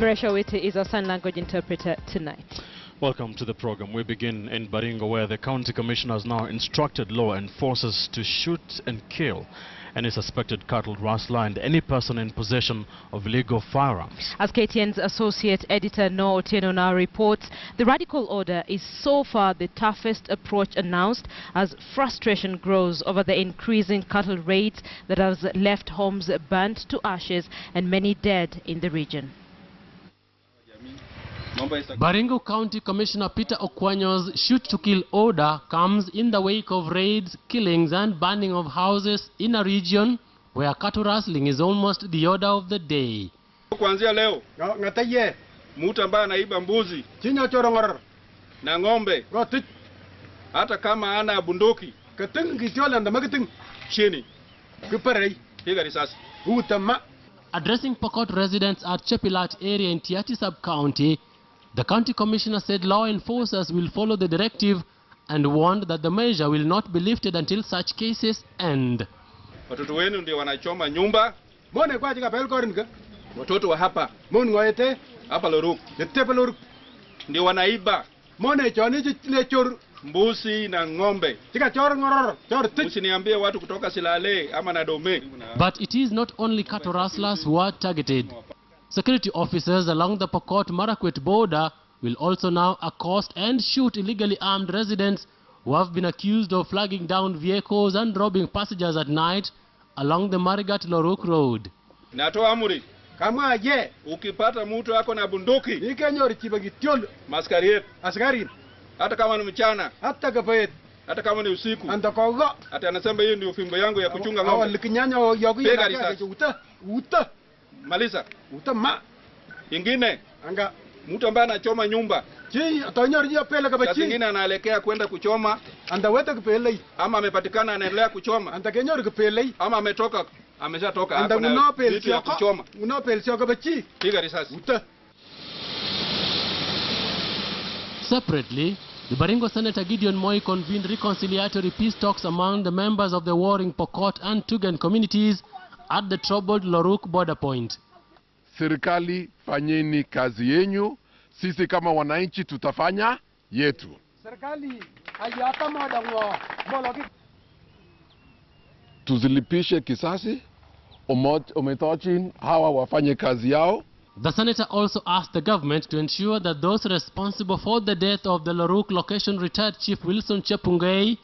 Marisha Witi is our sign language interpreter tonight. Welcome to the program. We begin in Baringo, where the county commissioner has now instructed law enforcers to shoot and kill any suspected cattle rustler and any person in possession of illegal firearms. As KTN's associate editor Noah Otieno now reports, the radical order is so far the toughest approach announced as frustration grows over the increasing cattle raids that has left homes burnt to ashes and many dead in the region. Baringo County Commissioner Peter Okwanyo's shoot-to-kill order comes in the wake of raids, killings and burning of houses in a region where cattle rustling is almost the order of the day. Kuanzia leo, ngataye, mtu ambaye anaiba mbuzi, chinya chorongor, na ng'ombe, hata kama ana bunduki, kating kitiola na magating, chini, kuparei, piga risasi, utama. Addressing Pokot residents at Chepilat area in Tiati sub-county, the county commissioner said law enforcers will follow the directive and warned that the measure will not be lifted until such cases end. Watoto wenu ndio wanachoma nyumba. Mbona kwa jika pelkorinka? Watoto wa hapa. Mbona ngoete? Hapa Loruk. Nitepe Loruk. Ndio wanaiba. Mbona choni chile chor mbuzi na ng'ombe. Tika chor ngoror. Chor tik. Usiniambie watu kutoka Silale ama na Dome. But it is not only cattle rustlers who are targeted. Security officers along the Pokot-Marakwet border will also now accost and shoot illegally armed residents who have been accused of flagging down vehicles and robbing passengers at night along the Marigat-Loruk road. Natoa amri, kama je ukipata mtu yako na bunduki, ikenyor chibagitiol, maskari, askari, hata kama ni mchana, hata kafayet, hata kama ni usiku, andakogo, hata anasema hiyo ndio fimbo yangu ya kuchunga ng'ombe. Likinyanya yogi ya uta. Malisa, utama. Ingine, anga mtu ambaye anachoma nyumba. Chi, atanyorjia pele kabachi. Sasa ingine anaelekea kwenda kuchoma. Andaweta kupelei. Ama amepatikana anaendelea kuchoma. Antakenyor kupelei. Ama ametoka, ameshatoka hapo na vitu ya kuchoma. Unapelsi kabachi. Piga risasi. Uta. Separately, the Baringo Senator Gideon Moi convened reconciliatory peace talks among the members of the warring Pokot and Tugen communities at the troubled Loruk border point. Serikali, fanyeni kazi yenyu, sisi kama wananchi tutafanya yetu. Serikali hayata modango bologi. Tuzilipishe kisasi, umetochin hawa wafanye kazi yao. The senator also asked the government to ensure that those responsible for the death of the Loruk location retired Chief Wilson Chepungei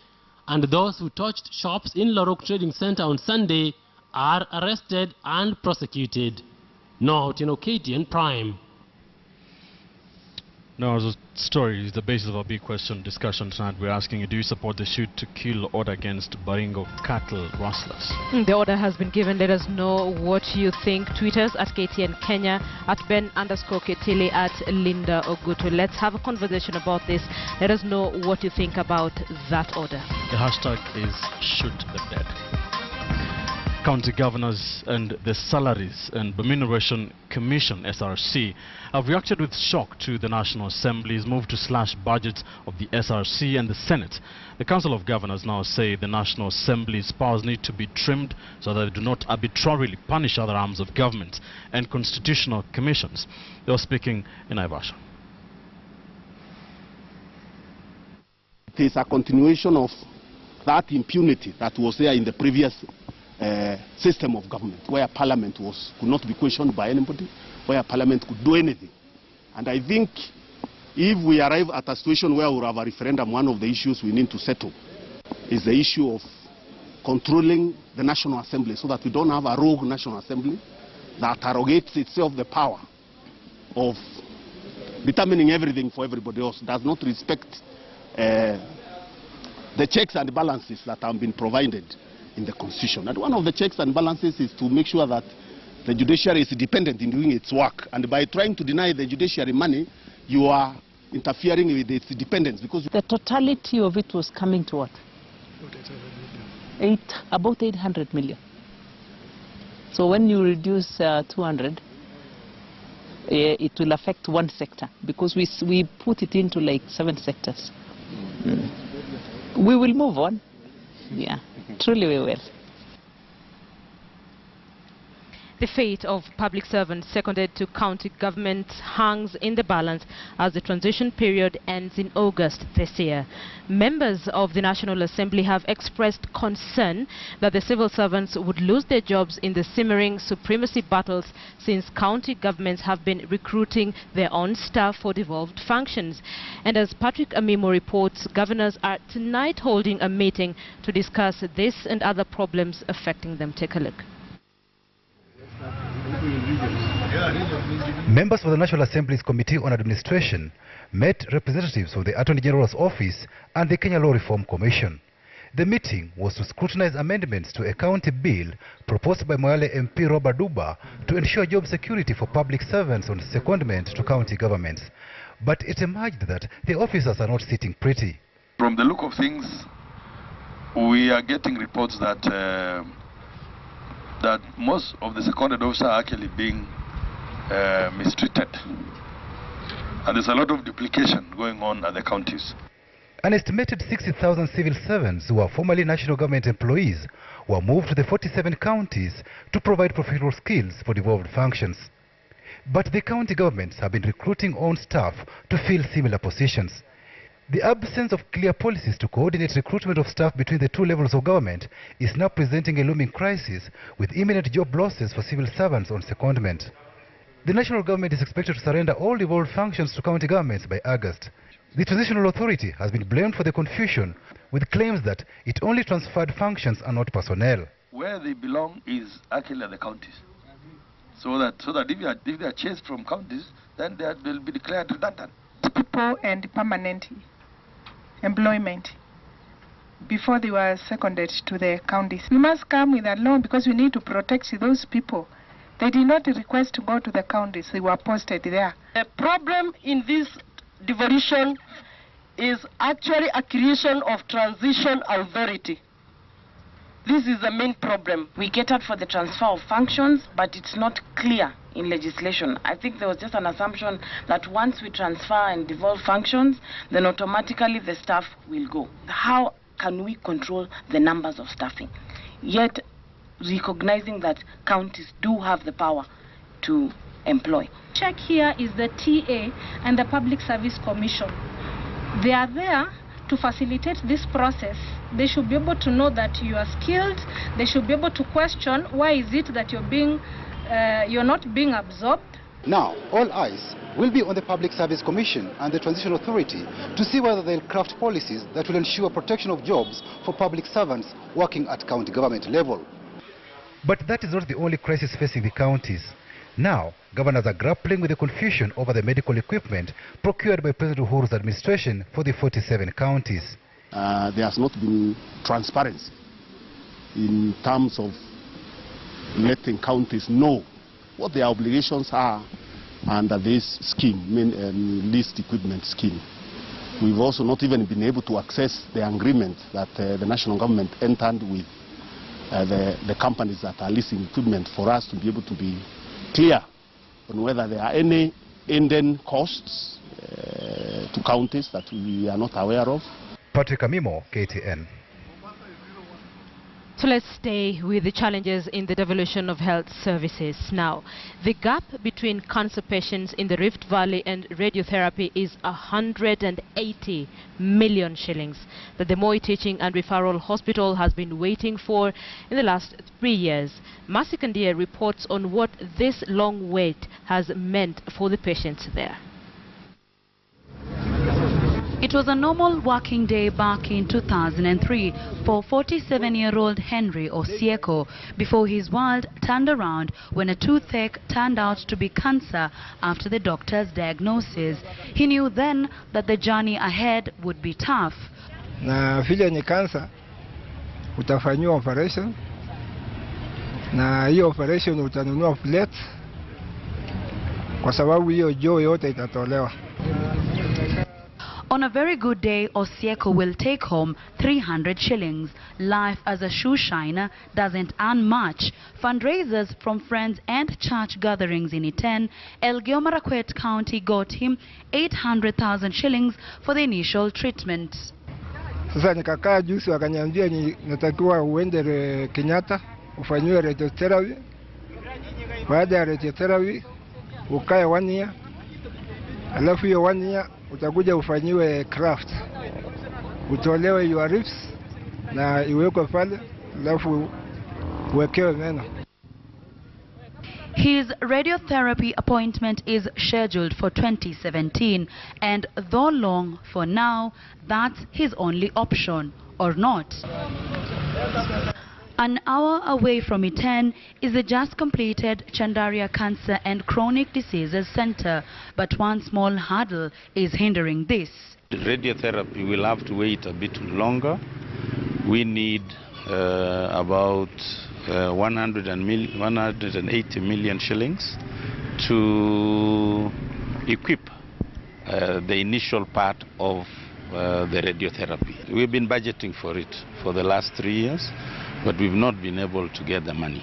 and those who touched shops in Loruk Trading Center on Sunday are arrested and prosecuted. Not in KTN Prime. Now, as a story is the basis of our big question discussion tonight. We're asking you, do you support the shoot-to-kill order against Baringo cattle rustlers? The order has been given. Let us know what you think. Tweet us at KTN Kenya, at Ben_Ketile, at Linda Oguto. Let's have a conversation about this. Let us know what you think about that order. The hashtag is Shoot the Dead. County governors and the Salaries and Remuneration Commission, SRC, have reacted with shock to the National Assembly's move to slash budgets of the SRC and the Senate. The Council of Governors now say the National Assembly's powers need to be trimmed so that they do not arbitrarily punish other arms of government and constitutional commissions. They were speaking in Naivasha. It is a continuation of that impunity that was there in the previous system of government, where Parliament could not be questioned by anybody, where Parliament could do anything. And I think if we arrive at a situation where we have a referendum, one of the issues we need to settle is the issue of controlling the National Assembly, so that we don't have a rogue National Assembly that arrogates itself the power of determining everything for everybody else, does not respect the checks and balances that have been provided in the Constitution. And one of the checks and balances is to make sure that the judiciary is independent in doing its work. And by trying to deny the judiciary money, you are interfering with its independence. Because the totality of it was coming to what? About 800 million. So when you reduce 200, it will affect one sector, because we put it into like 7 sectors. We will move on. Yeah, truly we will. The fate of public servants seconded to county governments hangs in the balance as the transition period ends in August this year. Members of the National Assembly have expressed concern that the civil servants would lose their jobs in the simmering supremacy battles since county governments have been recruiting their own staff for devolved functions. And as Patrick Amimo reports, governors are tonight holding a meeting to discuss this and other problems affecting them. Take a look. Members of the National Assembly's Committee on Administration met representatives of the Attorney General's Office and the Kenya Law Reform Commission. The meeting was to scrutinize amendments to a county bill proposed by Moyale MP Robert Duba to ensure job security for public servants on secondment to county governments. But it emerged that the officers are not sitting pretty. From the look of things, we are getting reports that that most of the seconded officers are actually being mistreated. And there's a lot of duplication going on at the counties. An estimated 60,000 civil servants who are formerly national government employees were moved to the 47 counties to provide professional skills for devolved functions. But the county governments have been recruiting own staff to fill similar positions. The absence of clear policies to coordinate recruitment of staff between the two levels of government is now presenting a looming crisis with imminent job losses for civil servants on secondment. The national government is expected to surrender all devolved functions to county governments by August. The Transitional Authority has been blamed for the confusion with claims that it only transferred functions and not personnel. Where they belong is actually at the counties. So that if they are chased from counties, then they will be declared redundant. People and permanent employment before they were seconded to the counties. We must come with a law because we need to protect those people. They did not request to go to the counties, they were posted there. The problem in this devolution is actually a creation of transition authority. This is the main problem. We catered for the transfer of functions, but it's not clear in legislation. I think there was just an assumption that once we transfer and devolve functions, then automatically the staff will go. How can we control the numbers of staffing? Yet recognizing that counties do have the power to employ. Check here is the TA and the Public Service Commission. They are there to facilitate this process. They should be able to know that you are skilled. They should be able to question why is it that you're not being absorbed. Now, all eyes will be on the Public Service Commission and the Transition Authority to see whether they'll craft policies that will ensure protection of jobs for public servants working at county government level. But that is not the only crisis facing the counties. Now, governors are grappling with the confusion over the medical equipment procured by President Uhuru's administration for the 47 counties. There has not been transparency in terms of letting counties know what their obligations are under this scheme, leased equipment scheme. We've also not even been able to access the agreement that the national government entered with the companies that are leasing equipment for us to be able to be clear on whether there are any hidden costs to counties that we are not aware of. Patrick Amimo, KTN. So let's stay with the challenges in the devolution of health services. Now, the gap between cancer patients in the Rift Valley and radiotherapy is 180 million shillings that the Moi Teaching and Referral Hospital has been waiting for in the last 3 years. Mercy Kandia reports on what this long wait has meant for the patients there. It was a normal working day back in 2003 for 47-year-old Henry Osieko before his world turned around when a toothache turned out to be cancer after the doctor's diagnosis. He knew then that the journey ahead would be tough. Na vile ni cancer, utafanyiwa operation. Na hiyo operation utanunua plate kwa sababu hiyo joo yote itatolewa. On a very good day, Osieko will take home 300 shillings. Life as a shoe shiner doesn't earn much. Fundraisers from friends and church gatherings in Iten, Elgeyo Marakwet County got him 800,000 shillings for the initial treatment. Sasa nikakaa juzi wakaniambia natakiwa uende Kenyatta ufanyiwe radiotherapy. Baada ya radiotherapy ukae 1 year, alafu hiyo 1 year utakuja ufanyiwe graft, utolewe your ribs na iwekwe pale, alafu uwekewe meno. His radiotherapy appointment is scheduled for 2017, and though long for now, that's his only option, or not. An hour away from Iten is the just completed Chandaria Cancer and Chronic Diseases Center, but one small hurdle is hindering this. Radiotherapy will have to wait a bit longer. We need about 180 million shillings to equip the initial part of the radiotherapy. We've been budgeting for it for the last 3 years, but we've not been able to get the money.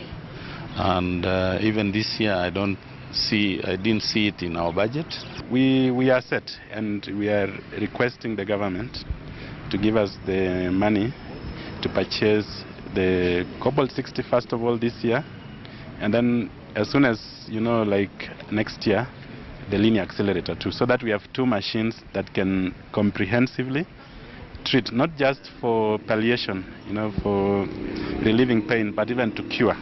And even this year, I didn't see it in our budget. We are set, and we are requesting the government to give us the money to purchase the Cobalt 60 first of all this year, and then as soon as, like next year, the linear accelerator too, so that we have 2 machines that can comprehensively treat, not just for palliation, for relieving pain, but even to cure.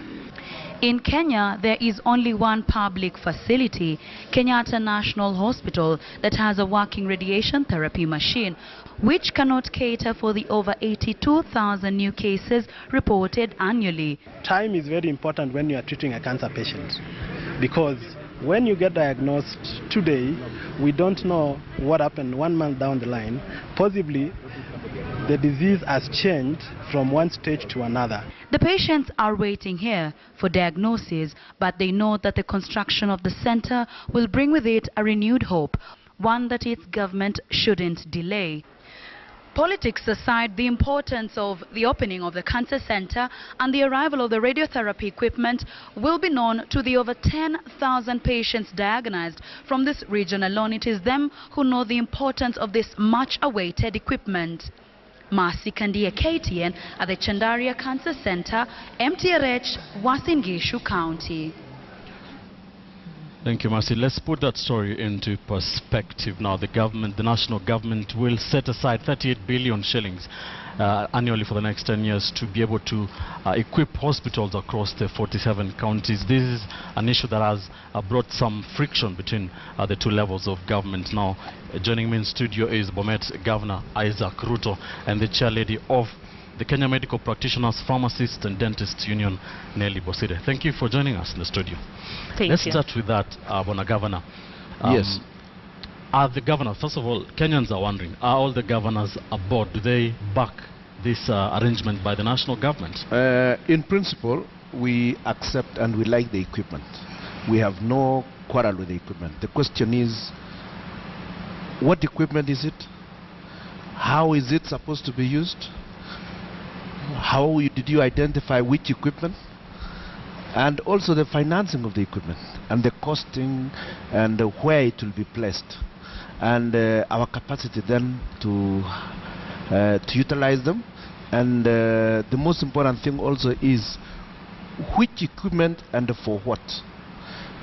In Kenya, there is only one public facility, Kenyatta National Hospital, that has a working radiation therapy machine, which cannot cater for the over 82,000 new cases reported annually. Time is very important when you are treating a cancer patient, because when you get diagnosed today, we don't know what happened 1 month down the line. Possibly, the disease has changed from one stage to another. The patients are waiting here for diagnosis, but they know that the construction of the center will bring with it a renewed hope, one that its government shouldn't delay. Politics aside, the importance of the opening of the cancer center and the arrival of the radiotherapy equipment will be known to the over 10,000 patients diagnosed from this region alone. It is them who know the importance of this much-awaited equipment. Mercy Kandia, KTN, at the Chandaria Cancer Center, MTRH, Uasin Gishu County. Thank you, Mercy. Let's put that story into perspective now. The national government will set aside 38 billion shillings annually for the next 10 years to be able to equip hospitals across the 47 counties. This is an issue that has brought some friction between the 2 levels of government. Now, joining me in studio is Bomet Governor Isaac Ruto and the chairlady of the Kenya Medical Practitioners, Pharmacists and Dentists Union, Nelly Bosire. Thank you for joining us in the studio. Let's start with that, Bona Governor. Yes. Are the governors, first of all, Kenyans are wondering, are all the governors aboard? Do they back this arrangement by the national government? In principle, we accept and we like the equipment. We have no quarrel with the equipment. The question is, what equipment is it? How is it supposed to be used? How did you identify which equipment? And also the financing of the equipment and the costing and where it will be placed, and our capacity then to utilize them. And the most important thing also is which equipment and for what,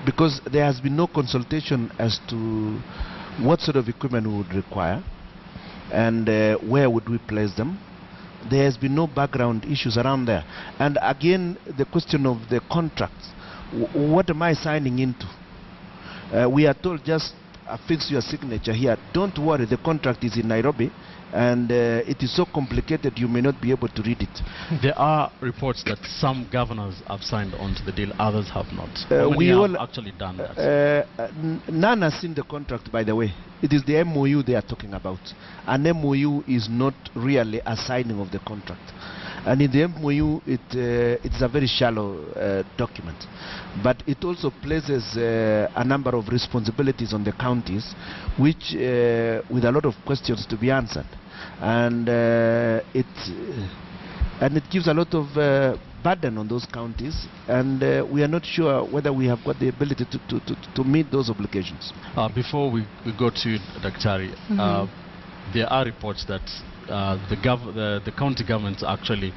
because there has been no consultation as to what sort of equipment we would require and where would we place them. There has been no background issues around there. And again, the question of the contracts. What am I signing into? We are told just affix your signature here. Don't worry, the contract is in Nairobi, and it is so complicated you may not be able to read it. There are reports that some governors have signed on to the deal, others have not. How many have actually done that? None has seen the contract, by the way. It is the MOU they are talking about. An MOU is not really a signing of the contract. And in the MOU, it's a very shallow document. But it also places a number of responsibilities on the counties, which with a lot of questions to be answered. And it gives a lot of burden on those counties, and we are not sure whether we have got the ability to meet those obligations. Before we go to Daktari, there are reports that the county governments actually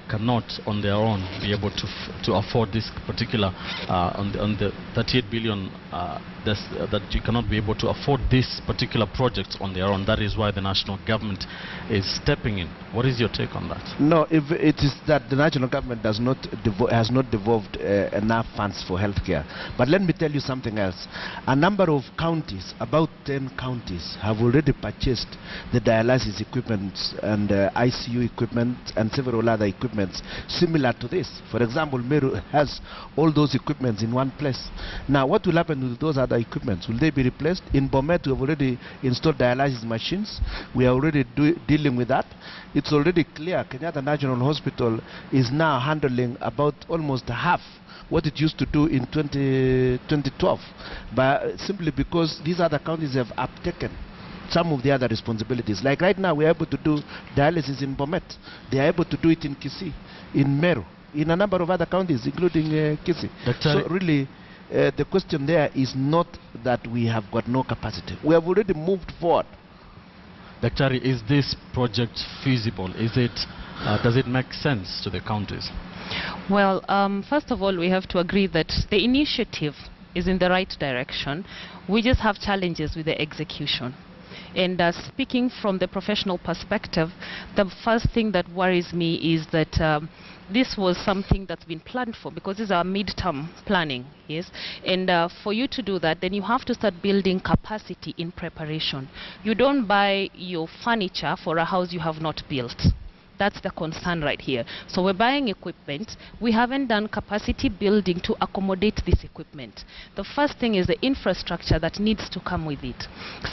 cannot on their own be able to afford this particular on the 38 billion that you cannot be able to afford this particular projects on their own. That is why the national government is stepping in. What is your take on that? No, if it is that the national government has not devolved enough funds for healthcare. But let me tell you something else. A number of counties, about 10 counties, have already purchased the dialysis equipment and ICU equipment and several other equipments similar to this. For example, Meru has all those equipments in one place. Now, what will happen with those other equipments? Will they be replaced? In Bomet, we have already installed dialysis machines. We are already dealing with that. It's already clear Kenyatta National Hospital is now handling about almost half what it used to do in 2012, but simply because these other counties have uptaken some of the other responsibilities. Like right now, we are able to do dialysis in Bomet. They are able to do it in Kisii, in Meru, in a number of other counties, including Kisii. So really, the question there is not that we have got no capacity. We have already moved forward. Daktari, is this project feasible? Does it make sense to the counties? Well, first of all, we have to agree that the initiative is in the right direction. We just have challenges with the execution. And speaking from the professional perspective, the first thing that worries me is that this was something that's been planned for, because this is our midterm planning, yes? And for you to do that, then you have to start building capacity in preparation. You don't buy your furniture for a house you have not built. That's the concern right here. So we're buying equipment. We haven't done capacity building to accommodate this equipment. The first thing is the infrastructure that needs to come with it.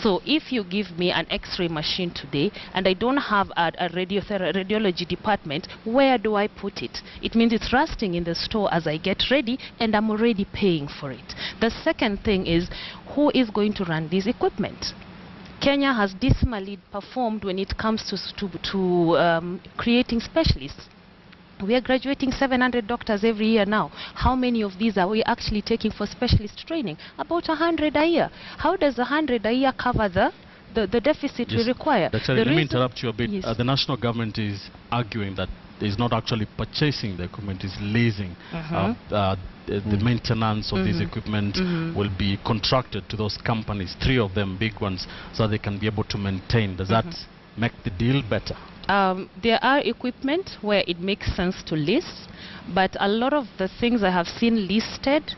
So if you give me an X-ray machine today and I don't have a radiology department, where do I put it? It means it's rusting in the store as I get ready, and I'm already paying for it. The second thing is, who is going to run this equipment? Kenya has dismally performed when it comes to creating specialists. We are graduating 700 doctors every year now. How many of these are we actually taking for specialist training? About 100 a year. How does 100 a year cover the deficit we require? Let me interrupt you a bit. Yes. The national government is arguing that is not actually purchasing the equipment, is leasing. The maintenance of this equipment will be contracted to those companies, 3 of them, big ones, so they can be able to maintain. Does that make the deal better? There are equipment where it makes sense to lease, but a lot of the things I have seen listed,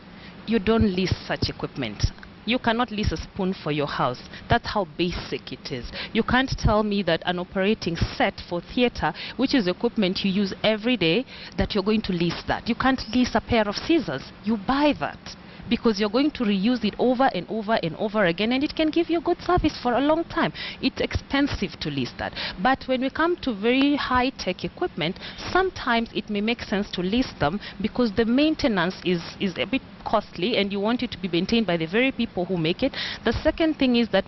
you don't lease such equipment. You cannot lease a spoon for your house. That's how basic it is. You can't tell me that an operating set for theater, which is equipment you use every day, that you're going to lease that. You can't lease a pair of scissors. You buy that, because you're going to reuse it over and over and over again, and it can give you good service for a long time. It's expensive to lease that. But when we come to very high-tech equipment, sometimes it may make sense to lease them, because the maintenance is a bit costly, and you want it to be maintained by the very people who make it. The second thing is that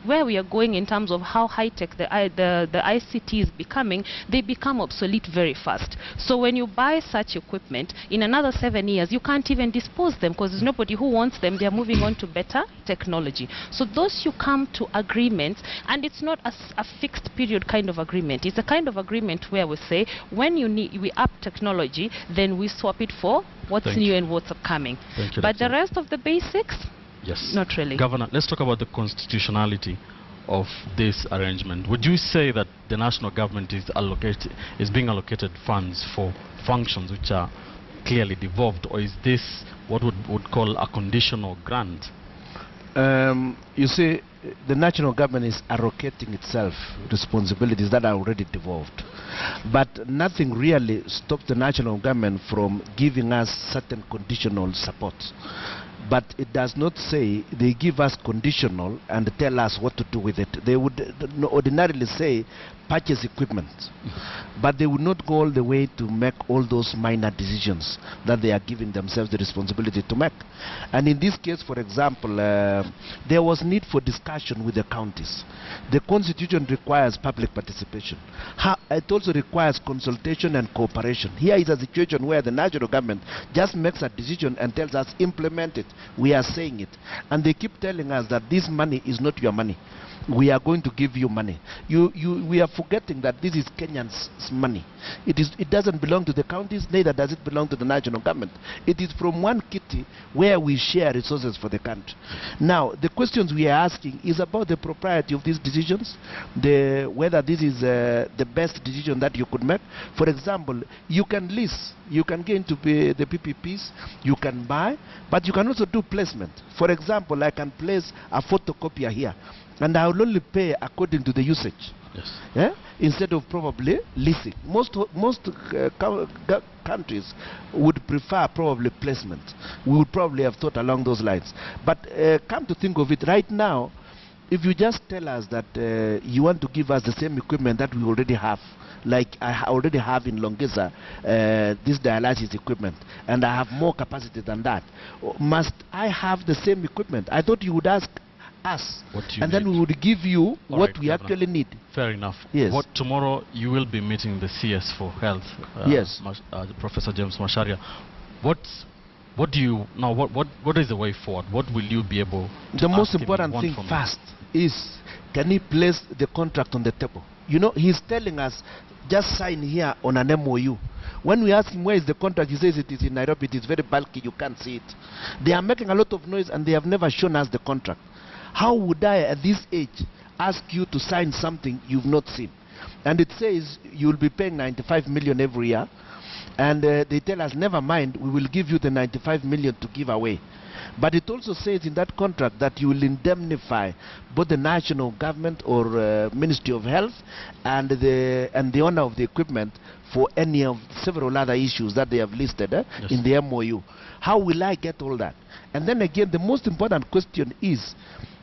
where we are going in terms of how high-tech the ICT is becoming, they become obsolete very fast. So when you buy such equipment, in another 7 years, you can't even dispose them, because there's nobody who wants them. They are moving on to better technology. So those you come to agreements, and it's not a fixed period kind of agreement. It's a kind of agreement where we say, when we up technology, then we swap it for what's new and what's upcoming. But the rest of the basics, yes, not really. Governor, let's talk about the constitutionality of this arrangement. Would you say that the national government is being allocated funds for functions which are clearly devolved, or is this what would call a conditional grant? You see, the national government is allocating itself responsibilities that are already devolved. But nothing really stops the national government from giving us certain conditional support. But it does not say they give us conditional and tell us what to do with it. They would ordinarily say purchase equipment, but they would not go all the way to make all those minor decisions that they are giving themselves the responsibility to make. And in this case, for example, there was need for discussion with the counties. The constitution requires public participation. It also requires consultation and cooperation. Here is a situation where the national government just makes a decision and tells us implement it. We are saying it. And they keep telling us that this money is not your money. We are going to give you money. We are forgetting that this is Kenyans' money. It doesn't belong to the counties, neither does it belong to the national government. It is from one kitty where we share resources for the country. Now, the questions we are asking is about the propriety of these decisions, whether this is the best decision that you could make. For example, you can lease, you can get into the PPPs, you can buy, but you can also do placement. For example, I can place a photocopier here, and I will only pay according to the usage. Yes. Yeah? Instead of probably leasing. Most countries would prefer probably placement. We would probably have thought along those lines. But come to think of it, right now, if you just tell us that you want to give us the same equipment that we already have, like I already have in Longeza, this dialysis equipment, and I have more capacity than that, must I have the same equipment? I thought you would ask us, and then we would give you what we actually need. Fair enough. Yes. Tomorrow you will be meeting the CS for Health, yes, Professor James Macharia. What do you now? What is the way forward? What will you be able to The most ask important thing first is, can he place the contract on the table? You know, he's telling us, just sign here on an MOU. When we ask him where is the contract, he says it is in Nairobi, it is very bulky, you can't see it. They are making a lot of noise and they have never shown us the contract. How would I, at this age, ask you to sign something you've not seen? And it says you will be paying 95 million every year, and they tell us, never mind, we will give you the 95 million to give away. But it also says in that contract that you will indemnify both the national government or Ministry of Health and the owner of the equipment for any of several other issues that they have listed yes, in the MOU. How will I get all that? And then again, the most important question is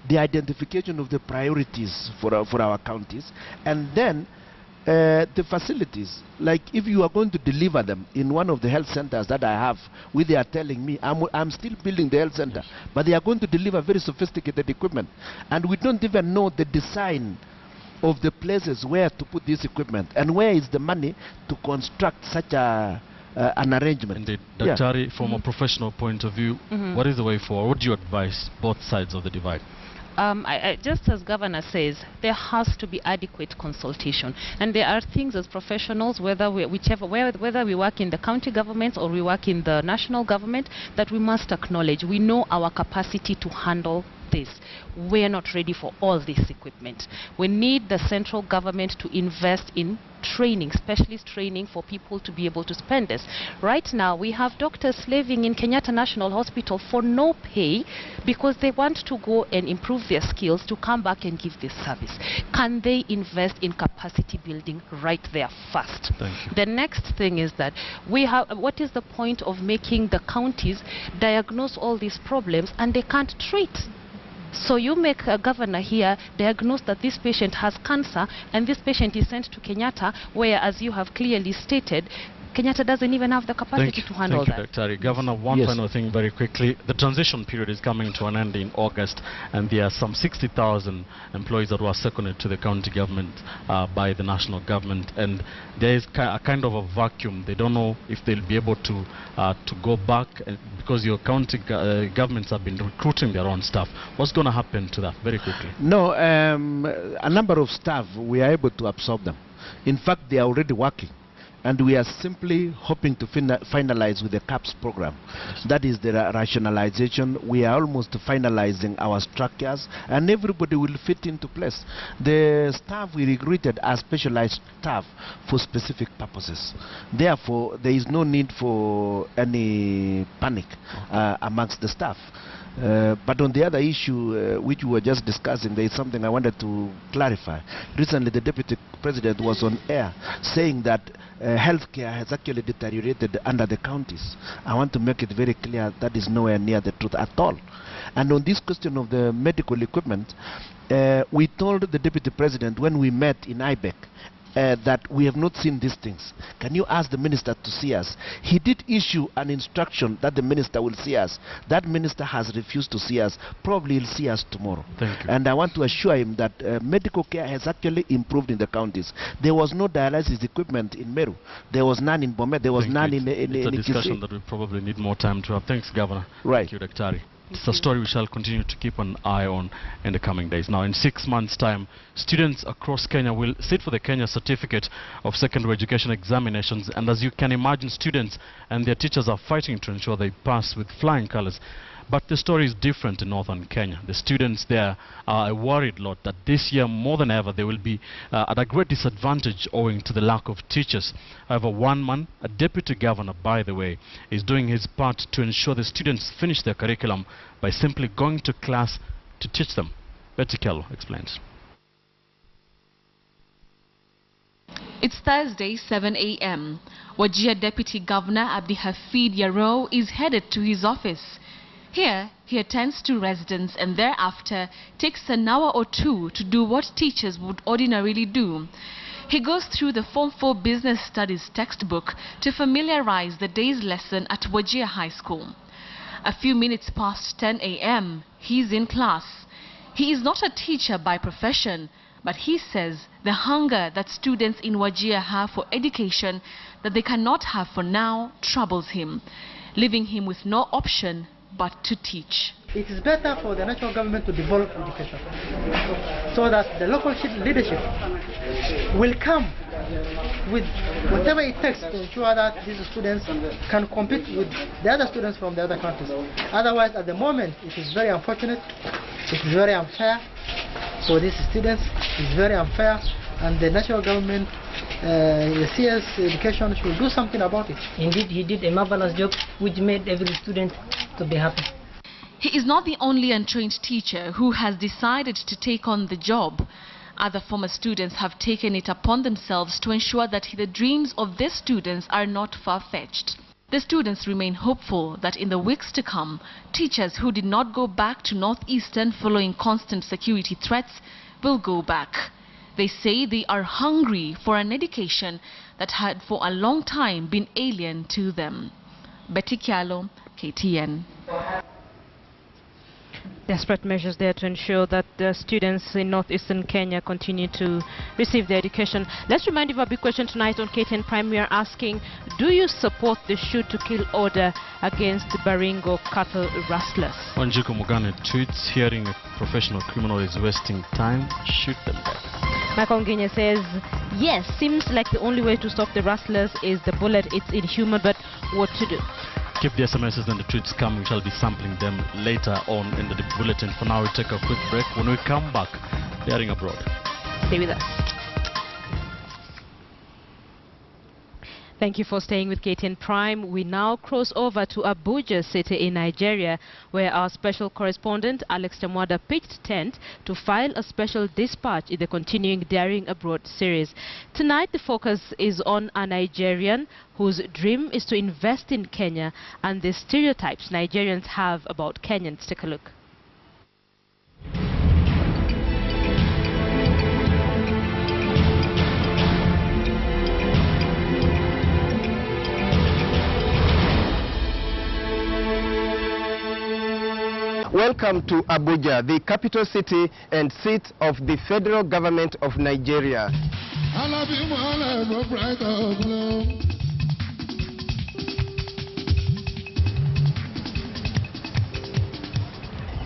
the identification of the priorities for our counties, and then the facilities. Like if you are going to deliver them in one of the health centers that I have, where they are telling me I'm still building the health center, yes, but they are going to deliver very sophisticated equipment, and we don't even know the design of the places where to put this equipment, and where is the money to construct such an arrangement. Indeed. Daktari, from a professional point of view, what is the way forward? What do you advise both sides of the divide? Just as Governor says, there has to be adequate consultation, and there are things as professionals, whether we work in the county governments or we work in the national government, that we must acknowledge. We know our capacity to handle this. We're not ready for all this equipment. We need the central government to invest in training, specialist training for people to be able to spend this. Right now we have doctors slaving in Kenyatta National Hospital for no pay because they want to go and improve their skills to come back and give this service. Can they invest in capacity building right there first? Thank you. The next thing is that we have, what is the point of making the counties diagnose all these problems and they can't treat? So you make a governor here diagnose that this patient has cancer and this patient is sent to Kenyatta, where, as you have clearly stated, Kenyatta doesn't even have the capacity to handle that. Thank you, Daktari. Governor, one final thing very quickly. The transition period is coming to an end in August, and there are some 60,000 employees that were seconded to the county government by the national government, and there is a kind of a vacuum. They don't know if they'll be able to go back, because your county governments have been recruiting their own staff. What's going to happen to that, very quickly? No, a number of staff, we are able to absorb them. In fact, they are already working. And we are simply hoping to finalize with the CAPS program. Yes. That is the rationalization. We are almost finalizing our structures, and everybody will fit into place. The staff we recruited are specialized staff for specific purposes. Therefore, there is no need for any panic amongst the staff. But on the other issue which we were just discussing, there is something I wanted to clarify. Recently, the Deputy President was on air saying that healthcare has actually deteriorated under the counties. I want to make it very clear that is nowhere near the truth at all. And on this question of the medical equipment, we told the Deputy President when we met in IBEC that we have not seen these things. Can you ask the minister to see us? He did issue an instruction that the minister will see us. That minister has refused to see us. Probably he'll see us tomorrow. Thank you. And I want to assure him that medical care has actually improved in the counties. There was no dialysis equipment in Meru. There was none in Bomet. There was none in It's a discussion that we probably need more time to have. Thanks, Governor. Right. Thank you, Daktari. It's a story we shall continue to keep an eye on in the coming days. Now, in 6 months' time, students across Kenya will sit for the Kenya Certificate of Secondary Education examinations, and as you can imagine, students and their teachers are fighting to ensure they pass with flying colors. But the story is different in northern Kenya. The students there are a worried lot that this year, more than ever, they will be at a great disadvantage owing to the lack of teachers. However, one man, a deputy governor, by the way, is doing his part to ensure the students finish their curriculum by simply going to class to teach them. Betty Kello explains. It's Thursday, 7 a.m. Wajir Deputy Governor Abdi Hafid Yaro is headed to his office. Here, he attends to residents and thereafter takes an hour or two to do what teachers would ordinarily do. He goes through the Form 4 Business Studies textbook to familiarize the day's lesson at Wajir High School. A few minutes past 10 a.m., he's in class. He is not a teacher by profession, but he says the hunger that students in Wajir have for education that they cannot have for now troubles him, leaving him with no option but to teach. It is better for the national government to develop education so that the local leadership will come with whatever it takes to ensure that these students can compete with the other students from the other countries. Otherwise, at the moment, it is very unfortunate, it is very unfair for these students, it is very unfair, and the national government, the CS education should do something about it. Indeed, he did a marvelous job which made every student to be happy. He is not the only untrained teacher who has decided to take on the job. Other former students have taken it upon themselves to ensure that the dreams of their students are not far-fetched. The students remain hopeful that in the weeks to come, teachers who did not go back to Northeastern following constant security threats will go back. They say they are hungry for an education that had for a long time been alien to them. Betty Kialo, KTN. Desperate measures there to ensure that the students in northeastern Kenya continue to receive their education. Let's remind you of a big question tonight on KTN Prime. We are asking, do you support the shoot-to-kill order against Baringo cattle rustlers? Wanjiku Mugane tweets, hearing a professional criminal is wasting time, shoot them dead. Michael Nginye says, yes, seems like the only way to stop the rustlers is the bullet. It's inhuman, but what to do? Keep the SMSs and the tweets coming. We shall be sampling them later on in the bulletin. For now, we take a quick break. When we come back, Daring Abroad. Stay with us. Thank you for staying with KTN Prime. We now cross over to Abuja City in Nigeria, where our special correspondent Alex Tamwada pitched tent to file a special dispatch in the continuing Daring Abroad series. Tonight, the focus is on a Nigerian whose dream is to invest in Kenya and the stereotypes Nigerians have about Kenyans. Take a look. Welcome to Abuja, the capital city and seat of the federal government of Nigeria.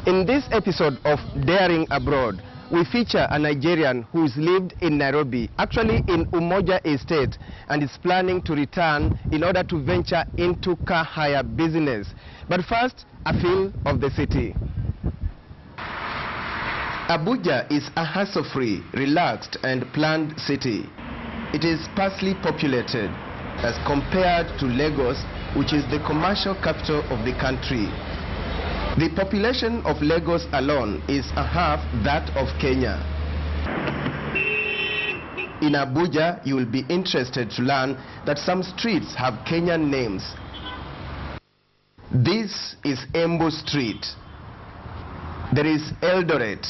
In this episode of Daring Abroad, we feature a Nigerian who's lived in Nairobi, actually in Umoja Estate, and is planning to return in order to venture into car hire business. But first, a feel of the city. Abuja is a hassle-free, relaxed and planned city. It is sparsely populated as compared to Lagos, which is the commercial capital of the country. The population of Lagos alone is a half that of Kenya. In Abuja, you will be interested to learn that some streets have Kenyan names. This is Embu Street. There is Eldoret.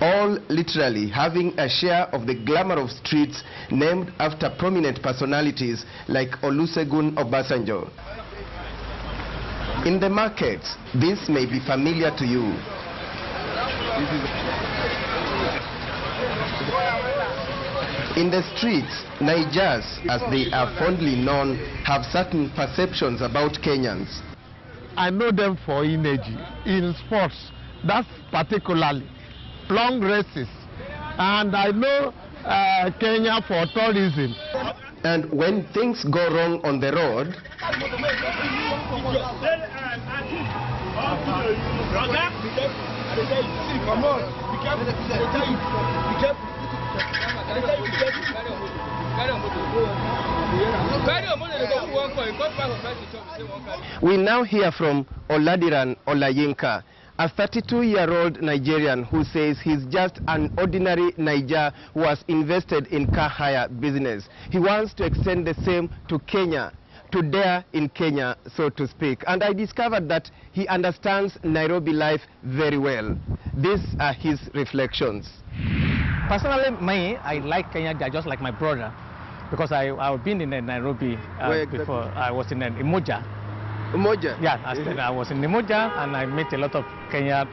All literally having a share of the glamour of streets named after prominent personalities like Olusegun Obasanjo. In the markets, this may be familiar to you. In the streets, Naijas, as they are fondly known, have certain perceptions about Kenyans. I know them for energy, in sports, that's particularly long races. And I know Kenya for tourism. And when things go wrong on the road, we now hear from Oladiran Olayinka, a 32-year-old Nigerian who says he's just an ordinary Niger who has invested in car hire business. He wants to extend the same to Kenya, to dare in Kenya, so to speak. And I discovered that he understands Nairobi life very well. These are his reflections. Personally, me, I like Kenya just like my brother, because I've been in Nairobi before. I was in Umoja. Umoja? Yeah, I was in Umoja, and I met a lot of Kenya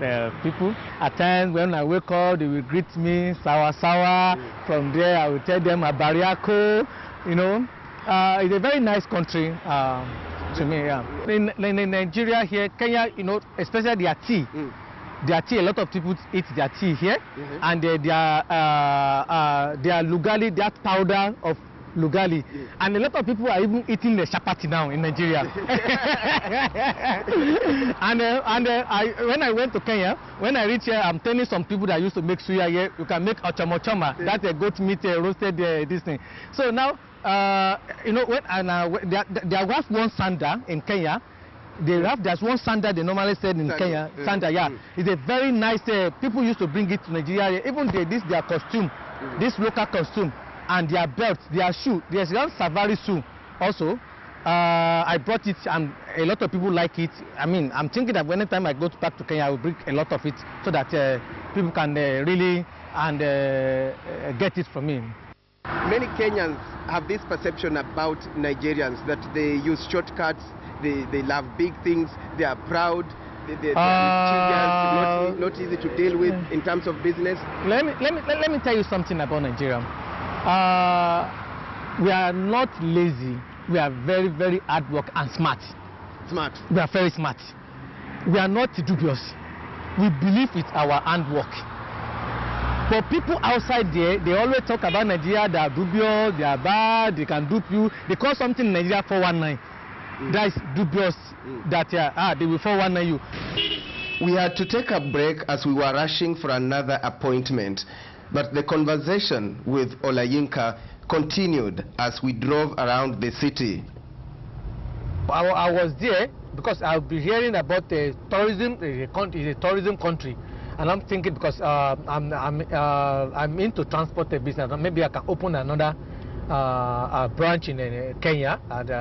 people. At times when I wake up, they will greet me, sawa sawa. From there, I will tell them abariako. You know, it's a very nice country to me. Yeah. In Nigeria here, Kenya, you know, especially their tea. Their tea, a lot of people eat their tea here, and their lugali, that powder of lugali, and a lot of people are even eating the chapati now in Nigeria. When I went to Kenya, when I reached here, I'm telling some people that used to make suya here, you can make ochomochoma, that's a goat meat roasted this thing. So now, you know, there was one sanda in Kenya. There's one sanda they normally said in Kenya. Sanda, yeah. It's a very nice, people used to bring it to Nigeria. Even their costume, this local costume, and their belts, their shoe. There's one safari shoe also. I brought it, and a lot of people like it. I mean, I'm thinking that anytime I go back to Kenya, I will bring a lot of it so that people can really get it from me. Many Kenyans have this perception about Nigerians, that they use shortcuts, they love big things, they are proud, they are mischievous, not easy to deal with in terms of business. Let me tell you something about Nigeria. We are not lazy. We are very, very hard work and smart. Smart. We are very smart. We are not dubious. We believe it's our handwork. But people outside there, they always talk about Nigeria, they are dubious, they are bad, they can dupe you. They call something in Nigeria 419. That is dubious, that they will 419 you. We had to take a break as we were rushing for another appointment. But the conversation with Olayinka continued as we drove around the city. I was there because I'll be hearing about the tourism. It's a tourism country, and I'm thinking because I'm into transport business. Maybe I can open another branch in Kenya and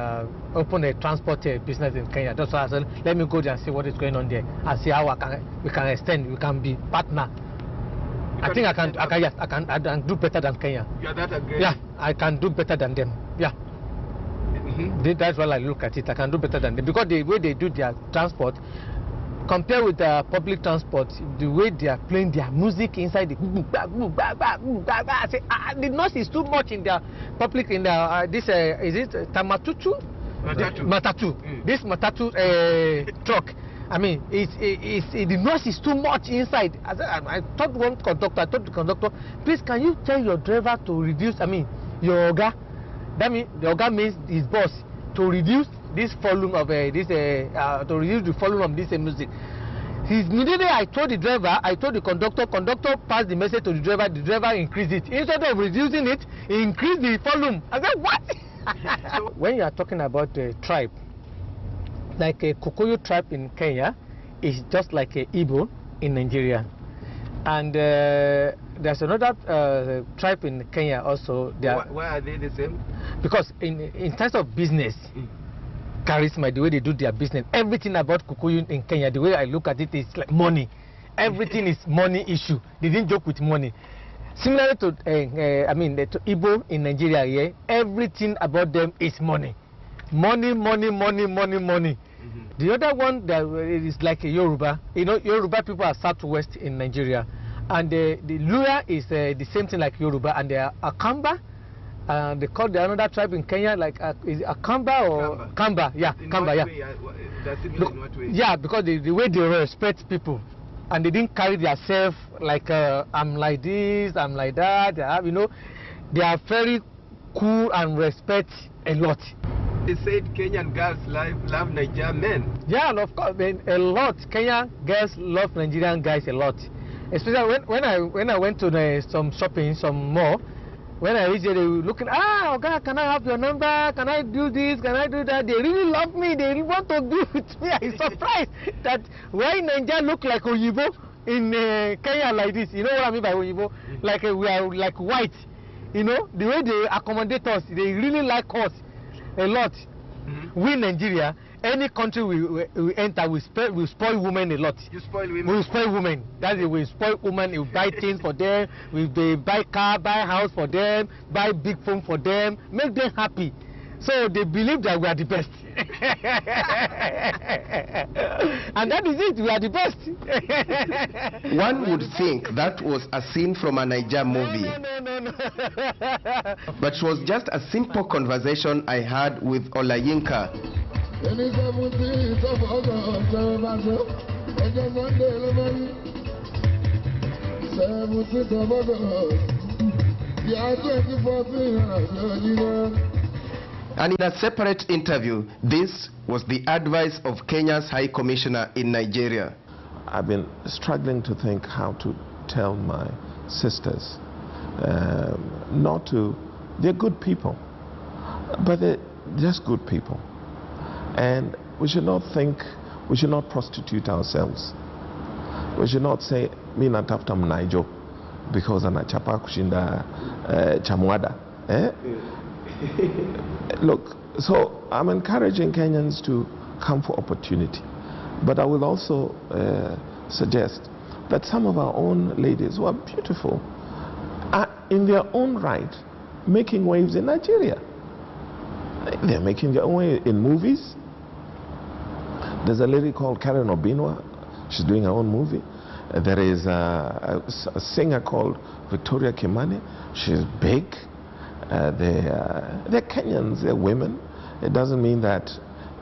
open a transport business in Kenya. That's why I said, let me go there and see what is going on there and see how we can extend. We can be partner. I think I can do better than Kenya. You are that aggressive? Yeah, I can do better than them. Yeah. That's why I look at it. I can do better than them because the way they do their transport, compared with the public transport, the way they are playing their music inside the noise is too much in their public. In the is it Tamatutu? Matatu. This Matatu truck. I mean, the noise is too much inside. I told the conductor, please, can you tell your driver to reduce, your Oga, that means the Oga means his boss, to reduce this volume of to reduce the volume of this music. Immediately I told the conductor passed the message to the driver increased it. Instead of reducing it, he increased the volume. I said, what? So when you are talking about the tribe, like a Kikuyu tribe in Kenya is just like a Igbo in Nigeria. And there's another tribe in Kenya also. Why are they the same? Because in terms of business, charisma, the way they do their business, everything about Kikuyu in Kenya, the way I look at it is like money. Everything is money issue. They didn't joke with money. Similarly to, to Igbo in Nigeria, yeah, everything about them is money. Money. The other one that is like a Yoruba. You know, Yoruba people are southwest in Nigeria, and the Luya is the same thing like Yoruba, and they are Akamba They call the another tribe in Kenya like is a Kamba or Kamba? Yeah, Kamba. Yeah. Does it mean in what way? Yeah, because the way they respect people, and they didn't carry themselves like I'm like this, I'm like that. They have, you know, they are very cool and respect a lot. They said Kenyan girls love Nigerian men. Yeah, of course, man, a lot. Kenyan girls love Nigerian guys a lot. Especially when I went to some shopping, some mall. When I reached there, they were looking, okay, can I have your number? Can I do this? Can I do that? They really love me. They really want to do it with me. I'm surprised that why Nigeria look like Oyibo in Kenya like this. You know what I mean by Oyibo? Like we are like white. You know, the way they accommodate us, they really like us a lot. We Nigeria, any country we enter, we spoil women a lot. You spoil women? We spoil women. That's it, we spoil women. We buy things for them. They buy car, buy house for them, buy big phone for them, make them happy. So they believe that we are the best. And that is it, we are the best. One would think that was a scene from a Niger movie. No. But it was just a simple conversation I had with Olayinka. And in a separate interview, this was the advice of Kenya's High Commissioner in Nigeria. I've been struggling to think how to tell my sisters not to, they're good people, but they're just good people. And we should not think, we should not prostitute ourselves. We should not say, mi natafuta mnaijo, because anachapa kushinda chamwada. Look, so I'm encouraging Kenyans to come for opportunity. But I will also suggest that some of our own ladies who are beautiful are in their own right making waves in Nigeria. They're making their own way in movies. There's a lady called Karen Obinwa. She's doing her own movie. There is a singer called Victoria Kimani. She's big. They're Kenyans, they're women. It doesn't mean that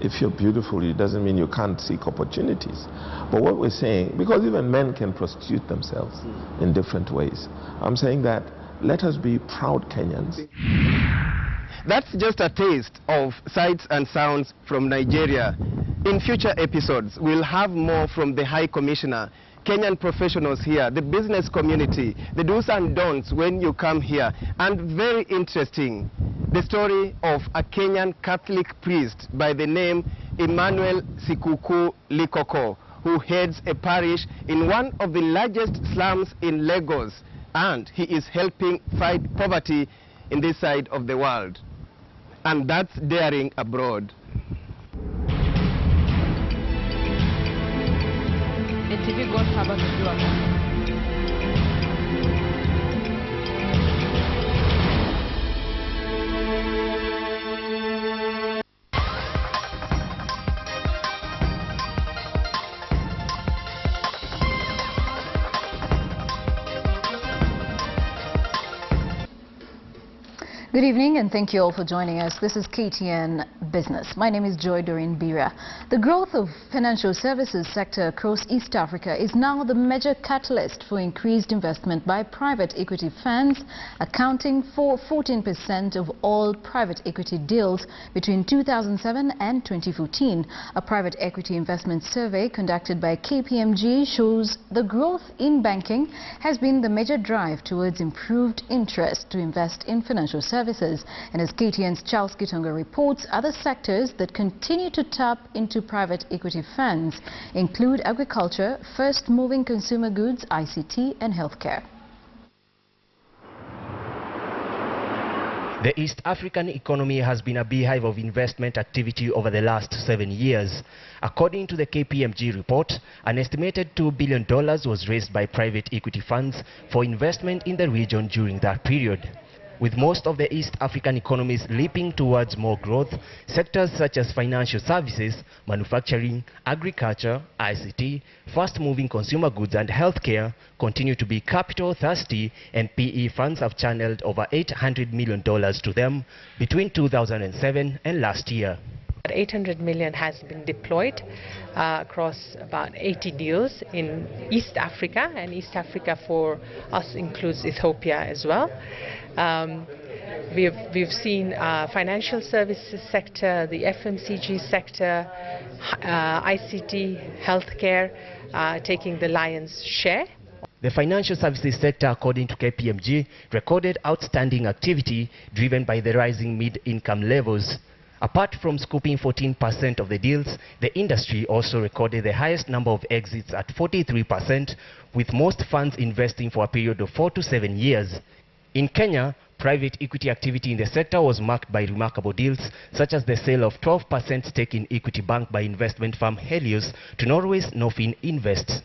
if you're beautiful, it doesn't mean you can't seek opportunities. But what we're saying, because even men can prostitute themselves in different ways, I'm saying that let us be proud Kenyans. That's just a taste of sights and sounds from Nigeria. In future episodes, we'll have more from the High Commissioner, Kenyan professionals here, the business community, the do's and don'ts when you come here, and very interesting, the story of a Kenyan Catholic priest by the name Emmanuel Sikuku Likoko, who heads a parish in one of the largest slums in Lagos, and he is helping fight poverty in this side of the world. And that's daring abroad. NTV God habari njema. Good evening and thank you all for joining us. This is KTN Business. My name is Joy Doreen Bira. The growth of financial services sector across East Africa is now the major catalyst for increased investment by private equity funds, accounting for 14% of all private equity deals between 2007 and 2014. A private equity investment survey conducted by KPMG shows the growth in banking has been the major drive towards improved interest to invest in financial services. And as KTN's Charles Kitonga reports, other sectors that continue to tap into private equity funds include agriculture, first-moving consumer goods, ICT and healthcare. The East African economy has been a beehive of investment activity over the last 7 years. According to the KPMG report, an estimated $2 billion was raised by private equity funds for investment in the region during that period. With most of the East African economies leaping towards more growth, sectors such as financial services, manufacturing, agriculture, ICT, fast-moving consumer goods and healthcare continue to be capital-thirsty, and PE funds have channeled over $800 million to them between 2007 and last year. 800 million has been deployed across about 80 deals in East Africa, and East Africa for us includes Ethiopia as well. We've seen financial services sector, the FMCG sector, ICT, healthcare taking the lion's share. The financial services sector, according to KPMG, recorded outstanding activity driven by the rising mid-income levels. Apart from scooping 14% of the deals, the industry also recorded the highest number of exits at 43%, with most funds investing for a period of 4 to 7 years. In Kenya, private equity activity in the sector was marked by remarkable deals, such as the sale of 12% stake in Equity Bank by investment firm Helios to Norway's Nofin Invest.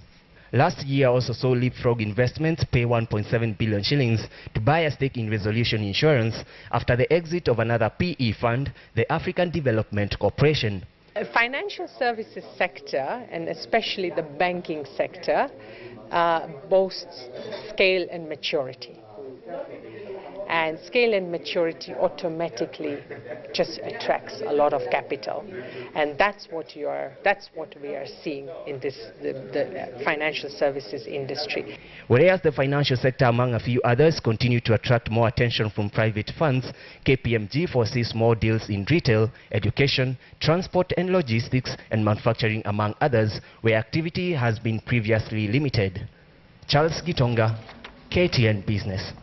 Last year also saw Leapfrog Investments pay 1.7 billion shillings to buy a stake in Resolution Insurance after the exit of another PE fund, the African Development Corporation. Financial services sector, and especially the banking sector, boasts scale and maturity. And scale and maturity automatically just attracts a lot of capital, and that's what we are seeing in the financial services industry. Whereas the financial sector, among a few others, continue to attract more attention from private funds, KPMG foresees more deals in retail, education, transport and logistics, and manufacturing, among others, where activity has been previously limited. Charles Gitonga, KTN Business.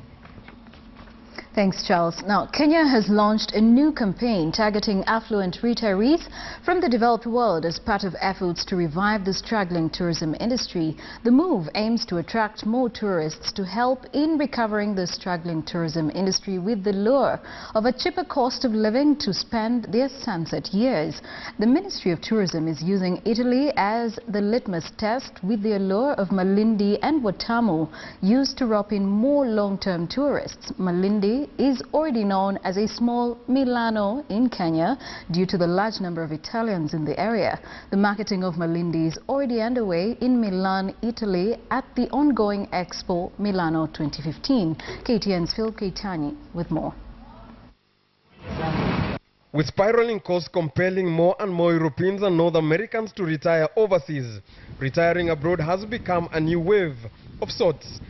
Thanks, Charles. Now, Kenya has launched a new campaign targeting affluent retirees from the developed world as part of efforts to revive the struggling tourism industry. The move aims to attract more tourists to help in recovering the struggling tourism industry with the lure of a cheaper cost of living to spend their sunset years. The Ministry of Tourism is using Italy as the litmus test with the allure of Malindi and Watamu used to rope in more long-term tourists. Malindi is already known as a small Milano in Kenya due to the large number of Italians in the area. The marketing of Malindi is already underway in Milan, Italy at the ongoing Expo Milano 2015. KTN's Phil Keitani with more. With spiraling costs compelling more and more Europeans and North Americans to retire overseas, retiring abroad has become a new wave of sorts.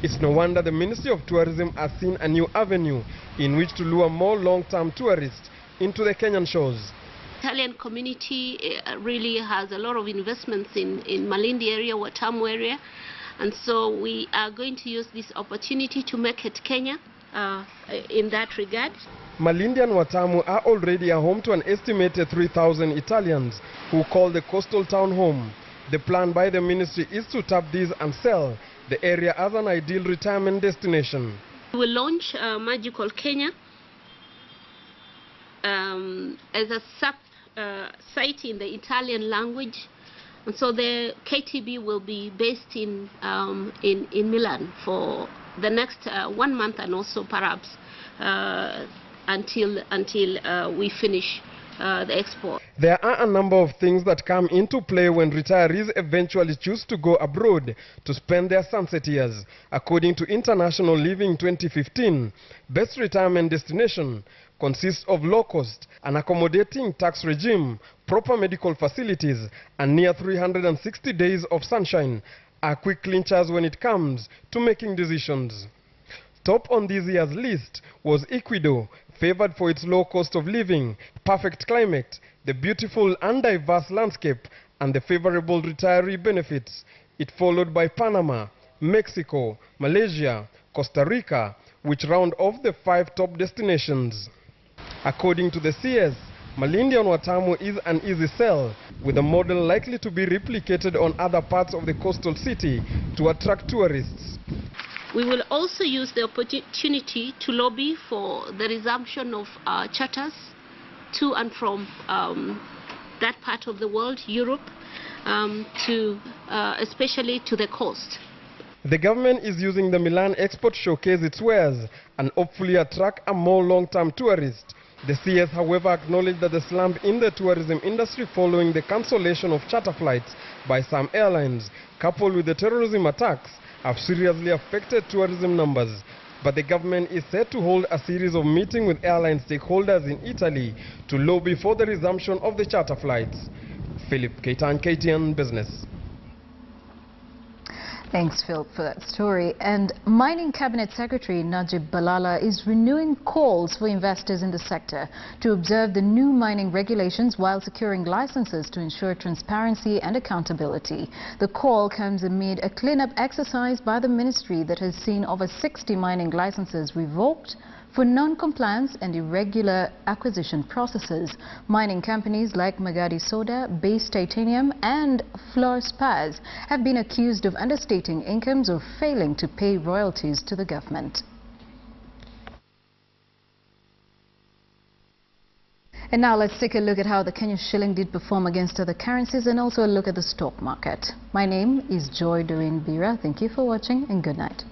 It's no wonder the Ministry of Tourism has seen a new avenue in which to lure more long-term tourists into the Kenyan shores. Italian community really has a lot of investments in Malindi area, Watamu area, and so we are going to use this opportunity to market Kenya in that regard. Malindi and Watamu are already a home to an estimated 3,000 Italians who call the coastal town home. The plan by the ministry is to tap these and sell the area as an ideal retirement destination. We will launch Magical Kenya as a site in the Italian language, and so the KTB will be based in Milan for the next 1 month, and also perhaps until we finish the expo. There are a number of things that come into play when retirees eventually choose to go abroad to spend their sunset years. According to International Living 2015, best retirement destination consists of low cost, an accommodating tax regime, proper medical facilities, and near 360 days of sunshine are quick clinchers when it comes to making decisions. Top on this year's list was Ecuador, favored for its low cost of living, perfect climate, the beautiful and diverse landscape, and the favorable retiree benefits. It followed by Panama, Mexico, Malaysia, Costa Rica, which round off the 5 top destinations. According to the CS, Malindi and Watamu is an easy sell, with a model likely to be replicated on other parts of the coastal city to attract tourists. We will also use the opportunity to lobby for the resumption of charters to and from that part of the world, Europe, especially to the coast. The government is using the Milan Expo to showcase its wares and hopefully attract a more long-term tourist. The CS, however, acknowledged that the slump in the tourism industry following the cancellation of charter flights by some airlines, coupled with the terrorism attacks, have seriously affected tourism numbers. But the government is set to hold a series of meetings with airline stakeholders in Italy to lobby for the resumption of the charter flights. Philip Keitan, KTN Business. Thanks, Phil, for that story. And Mining Cabinet Secretary Najib Balala is renewing calls for investors in the sector to observe the new mining regulations while securing licenses to ensure transparency and accountability. The call comes amid a cleanup exercise by the ministry that has seen over 60 mining licenses revoked for non-compliance and irregular acquisition processes. Mining companies like Magadi Soda, Base Titanium and Floor Spars have been accused of understating incomes or failing to pay royalties to the government. And now let's take a look at how the Kenyan shilling did perform against other currencies and also a look at the stock market. My name is Joy Doreen Bira. Thank you for watching and good night.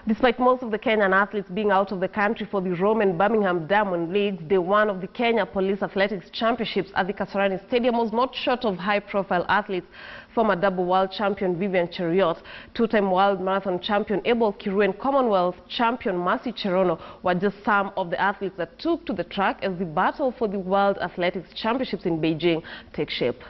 Despite most of the Kenyan athletes being out of the country for the Rome and Birmingham Diamond Leagues, Day 1 of the Kenya Police Athletics Championships at the Kasarani Stadium was not short of high-profile athletes. Former double world champion Vivian Cheruiyot, two-time world marathon champion Abel Kirui and Commonwealth champion Mercy Cherono were just some of the athletes that took to the track as the battle for the World Athletics Championships in Beijing takes shape.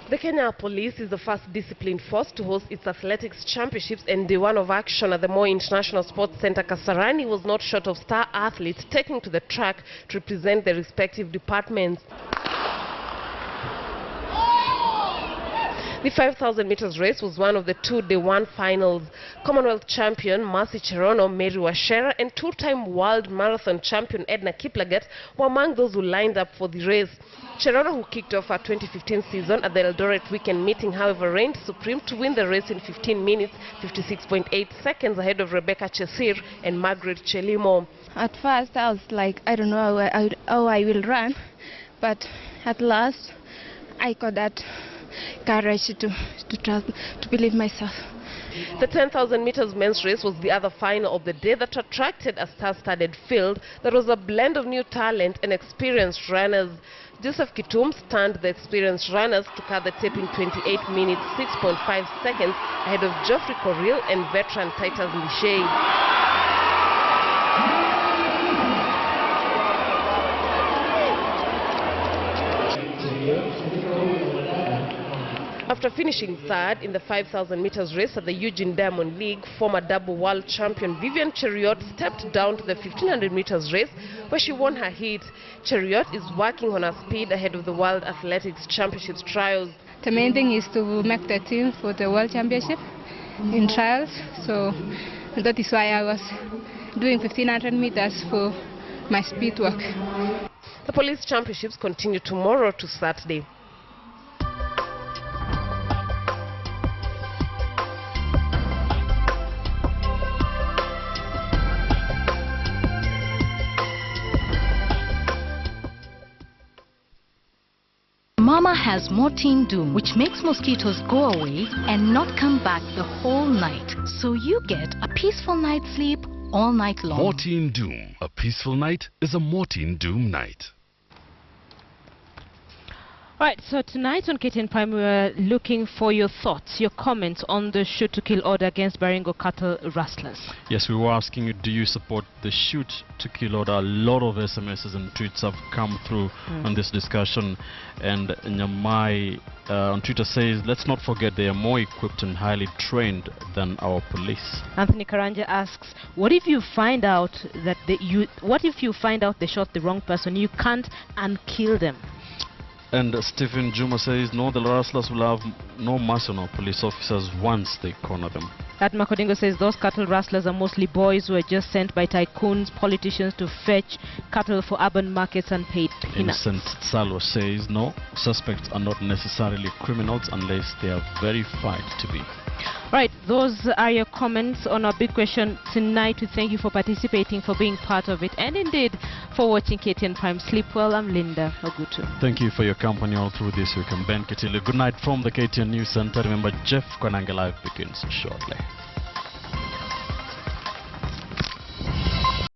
The Kenya Police is the first disciplined force to host its athletics championships, and Day 1 of action at the Moi International Sports Center Kasarani was not short of star athletes taking to the track to represent their respective departments. The 5,000 meters race was one of the two Day 1 finals. Commonwealth champion Mercy Cherono, Mary Washera and two-time world marathon champion Edna Kiplagat were among those who lined up for the race. Cherono, who kicked off her 2015 season at the Eldoret weekend meeting, however, reigned supreme to win the race in 15 minutes, 56.8 seconds ahead of Rebecca Chesir and Margaret Chelimo. At first, I was like, I don't know how I will run, but at last, I got that courage to believe myself. The 10,000 meters men's race was the other final of the day that attracted a star-studded field that was a blend of new talent and experienced runners. Joseph Kitum stunned the experienced runners to cut the tape in 28 minutes 6.5 seconds ahead of Geoffrey Corrill and veteran Titus Lishey. After finishing third in the 5,000 meters race at the Eugene Diamond League, former double world champion Vivian Cheruiyot stepped down to the 1,500 meters race where she won her heat. Cheruiyot is working on her speed ahead of the World Athletics Championships trials. The main thing is to make the team for the World Championship in trials, so that is why I was doing 1,500 meters for my speed work. The Police Championships continue tomorrow to Saturday. Mama has Mortein Doom, which makes mosquitoes go away and not come back the whole night. So you get a peaceful night's sleep all night long. Mortein Doom. A peaceful night is a Mortein Doom night. Alright, so tonight on KTN Prime we're looking for your thoughts, your comments on the shoot to kill order against Baringo cattle rustlers. Yes, we were asking you, do you support the shoot to kill order? A lot of SMSs and tweets have come through on this discussion, and Nyamai on Twitter says, let's not forget they are more equipped and highly trained than our police. Anthony Karanja asks, what if you find out that they shot the wrong person? You can't unkill them. And Stephen Juma says, no, the rustlers will have no mercy on our police officers once they corner them. At Makodingo says those cattle rustlers are mostly boys who are just sent by tycoons, politicians to fetch cattle for urban markets and paid peanuts. Innocent Salo says, no, suspects are not necessarily criminals unless they are verified to be. Right, those are your comments on our big question tonight. We thank you for participating, for being part of it, and indeed for watching KTN Prime. Sleep well. I'm Linda Ogutu. Thank you for your company all through this week. I'm Ben Kitili. Good night from the KTN News Center. Remember, Jeff Konange Live begins shortly.